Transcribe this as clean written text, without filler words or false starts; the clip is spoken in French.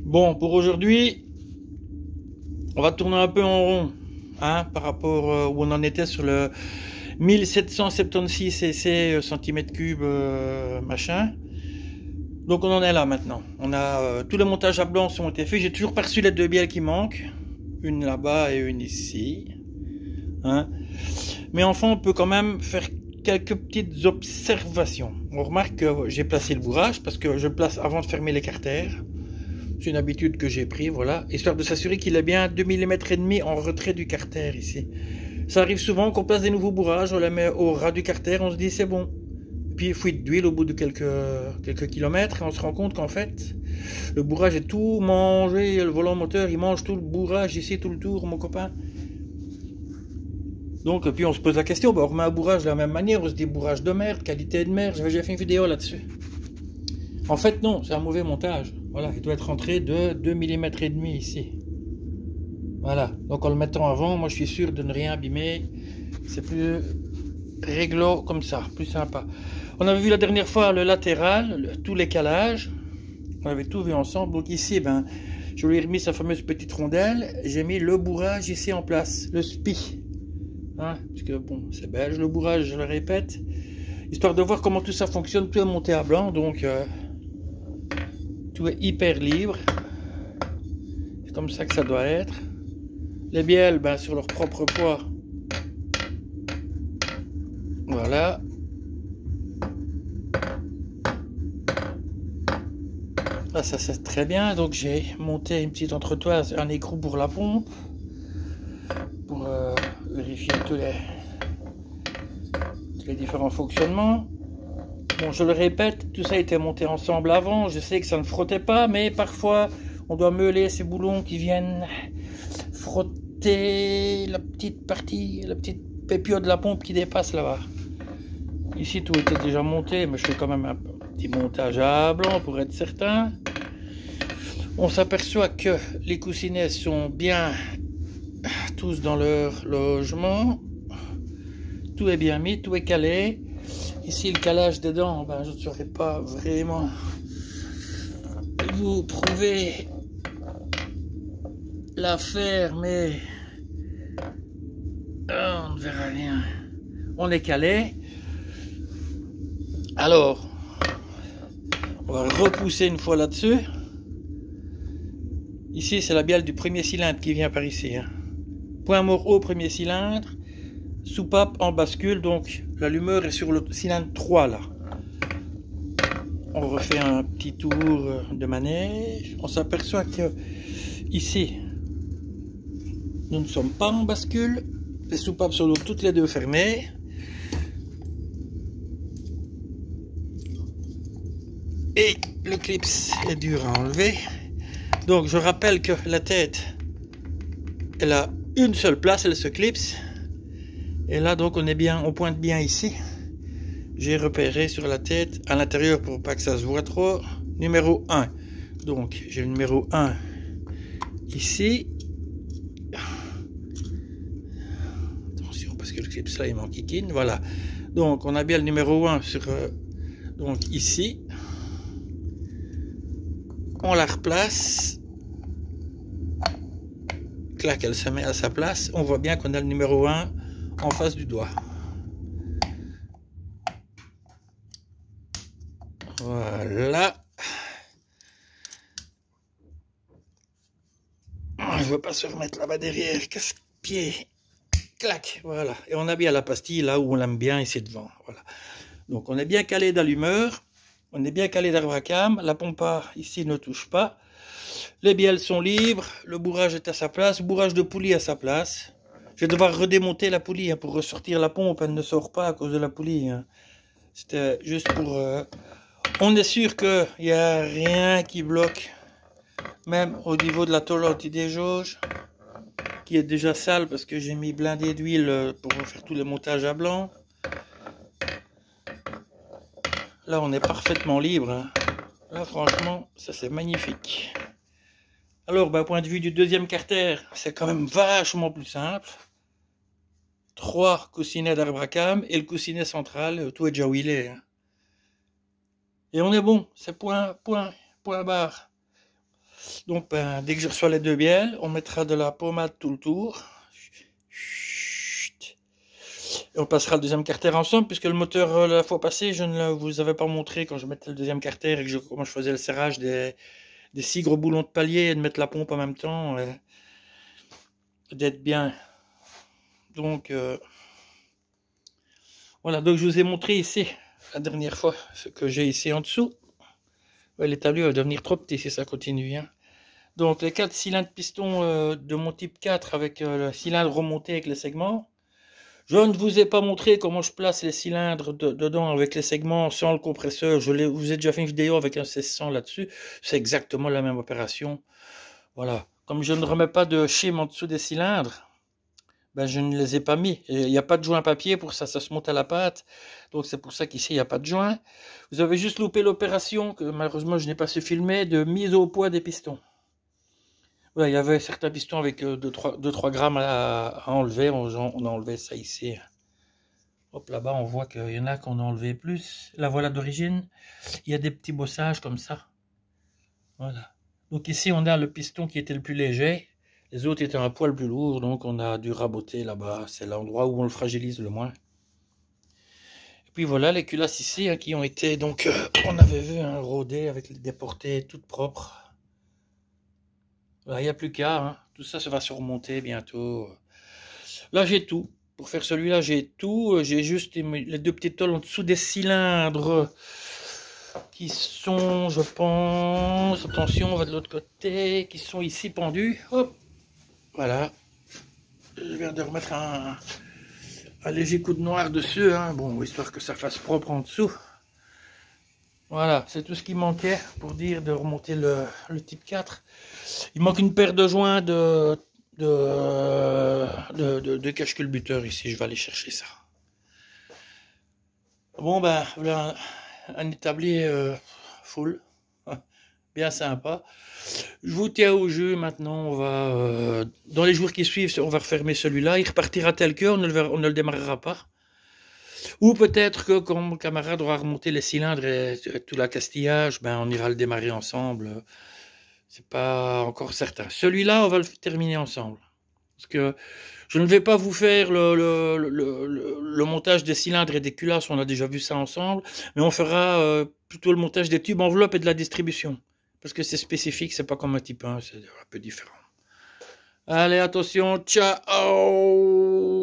Bon, pour aujourd'hui, on va tourner un peu en rond, hein, par rapport où on en était sur le 1776 cc centimètres cubes machin. Donc on en est là maintenant. On a tous les montages à blanc ont été faits. J'ai toujours perçu les deux bielles qui manquent, une là-bas et une ici, hein. Mais enfin, on peut quand même faire quelques petites observations. On remarque que j'ai placé le bourrage parce que je le place avant de fermer les carters. C'est une habitude que j'ai pris, voilà, histoire de s'assurer qu'il est bien 2 mm et demi en retrait du carter ici. Ça arrive souvent qu'on place des nouveaux bourrages, on les met au ras du carter, on se dit c'est bon. Puis fuite d'huile au bout de quelques kilomètres et on se rend compte qu'en fait le bourrage est tout mangé, le volant moteur il mange tout le bourrage ici, tout le tour, mon copain. Donc puis on se pose la question, on remet un bourrage de la même manière, on se dit bourrage de merde, qualité de merde, j'avais déjà fait une vidéo là-dessus. En fait non, c'est un mauvais montage. Voilà, il doit être rentré de 2 mm et demi ici. Voilà, donc en le mettant avant, moi je suis sûr de ne rien abîmer. C'est plus réglo comme ça, plus sympa. On avait vu la dernière fois le latéral, tous les calages. On avait tout vu ensemble. Donc ici, ben, je lui ai remis sa fameuse petite rondelle. J'ai mis le bourrage ici en place, le SPI. Hein, parce que bon, c'est belge le bourrage, je le répète. Histoire de voir comment tout ça fonctionne, tout est monté à blanc, donc tout est hyper libre. C'est comme ça que ça doit être. Les bielles, ben, sur leur propre poids. Voilà. Ah, ça c'est très bien. Donc j'ai monté une petite entretoise, un écrou pour la pompe. Pour vérifier tous les différents fonctionnements. Bon, je le répète, tout ça a été monté ensemble avant. Je sais que ça ne frottait pas, mais parfois on doit meuler ces boulons qui viennent frotter la petite partie, la petite pépio de la pompe qui dépasse là-bas. Ici tout était déjà monté, mais je fais quand même un petit montage à blanc pour être certain. On s'aperçoit que les coussinets sont bien tous dans leur logement. Tout est bien mis, tout est calé. Ici le calage des dents, ben, je ne saurais pas vraiment vous prouver l'affaire, mais on ne verra rien. On est calé. Alors, on va repousser une fois là-dessus. Ici, c'est la bielle du premier cylindre qui vient par ici, hein. Point mort haut, premier cylindre. Soupape en bascule, donc l'allumeur est sur le cylindre 3 là. On refait un petit tour de manège. On s'aperçoit que ici, nous ne sommes pas en bascule. Les soupapes sont donc toutes les deux fermées. Et le clips est dur à enlever. Donc je rappelle que la tête, elle a une seule place, elle se clipse. Et là donc on est bien, on pointe bien ici. J'ai repéré sur la tête, à l'intérieur pour pas que ça se voit trop, numéro 1. Donc j'ai le numéro 1 ici. Attention parce que le clip là il m'enquiquine, voilà. Donc on a bien le numéro 1 sur donc ici. On la replace. Clac, elle se met à sa place. On voit bien qu'on a le numéro 1 en face du doigt. Voilà. Je ne veux pas se remettre là-bas derrière. Casse-pied. Clac. Voilà. Et on a bien la pastille là où on l'aime bien ici devant. Voilà. Donc on est bien calé d'allumeur. On est bien calé d'arbre à cam. La pompe ici ne touche pas. Les bielles sont libres. Le bourrage est à sa place. Le bourrage de poulie à sa place. Je vais devoir redémonter la poulie pour ressortir la pompe. Elle ne sort pas à cause de la poulie. C'était juste pour... On est sûr qu'il n'y a rien qui bloque. Même au niveau de la tôle anti-déjauge. Qui est déjà sale parce que j'ai mis blindé d'huile pour faire tous les montages à blanc. Là on est parfaitement libre, hein. Là franchement ça c'est magnifique. Alors bah, point de vue du deuxième carter, c'est quand même vachement plus simple. 3 coussinets d'arbre à cam et le coussinet central, tout est déjà huilé, hein. Et on est bon, c'est point barre. Donc, ben, dès que je reçois les deux bielles, on mettra de la pommade tout le tour. Et on passera le deuxième carter ensemble, puisque le moteur, la fois passée, je ne vous avais pas montré quand je mettais le deuxième carter et que comment je faisais le serrage des 6 gros boulons de palier et de mettre la pompe en même temps, d'être bien. Donc, voilà, donc je vous ai montré ici, la dernière fois, ce que j'ai ici en dessous. Ouais, l'établi va devenir trop petit si ça continue. Hein. Donc, les 4 cylindres piston de mon type 4 avec le cylindre remonté avec les segments. Je ne vous ai pas montré comment je place les cylindres dedans avec les segments sans le compresseur. Vous ai déjà fait une vidéo avec un 1600 là-dessus. C'est exactement la même opération. Voilà. Comme je ne remets pas de schème en dessous des cylindres, ben je ne les ai pas mis. Il n'y a pas de joint papier pour ça, ça se monte à la pâte. Donc c'est pour ça qu'ici il n'y a pas de joint. Vous avez juste loupé l'opération, que malheureusement je n'ai pas su filmer, de mise au poids des pistons. Ouais, il y avait certains pistons avec 2-3 grammes à enlever. On a enlevé ça ici. Hop, là-bas, on voit qu'il y en a qu'on a enlevé plus. La voilà d'origine. Il y a des petits bossages comme ça. Voilà. Donc ici, on a le piston qui était le plus léger. Les autres étaient un poil plus lourds. Donc on a dû raboter là-bas. C'est l'endroit où on le fragilise le moins. Et puis voilà, les culasses ici hein, qui ont été... Donc, on avait vu un rodé avec des portées toutes propres. Il n'y a plus qu'à, hein. Tout ça, ça va se remonter bientôt. Là, j'ai tout. Pour faire celui-là, j'ai tout. J'ai juste les deux petites tôles en dessous des cylindres qui sont, je pense, attention, on va de l'autre côté, qui sont ici pendus. Hop, voilà. Je viens de remettre un léger coup de noir dessus, hein. Bon, histoire que ça fasse propre en dessous. Voilà, c'est tout ce qui manquait pour dire de remonter le type 4. Il manque une paire de joints de cache-culbuteur ici, je vais aller chercher ça. Bon ben, voilà un établi full, bien sympa. Je vous tiens au jeu maintenant, on va, dans les jours qui suivent, on va refermer celui-là, il repartira tel que, on ne le démarrera pas. Ou peut-être que quand mon camarade aura remonté les cylindres et tout l'accastillage, ben on ira le démarrer ensemble. C'est pas encore certain. Celui-là, on va le terminer ensemble. Parce que je ne vais pas vous faire le montage des cylindres et des culasses, on a déjà vu ça ensemble, mais on fera plutôt le montage des tubes enveloppes et de la distribution. Parce que c'est spécifique, c'est pas comme un type 1, c'est un peu différent. Allez, attention, ciao!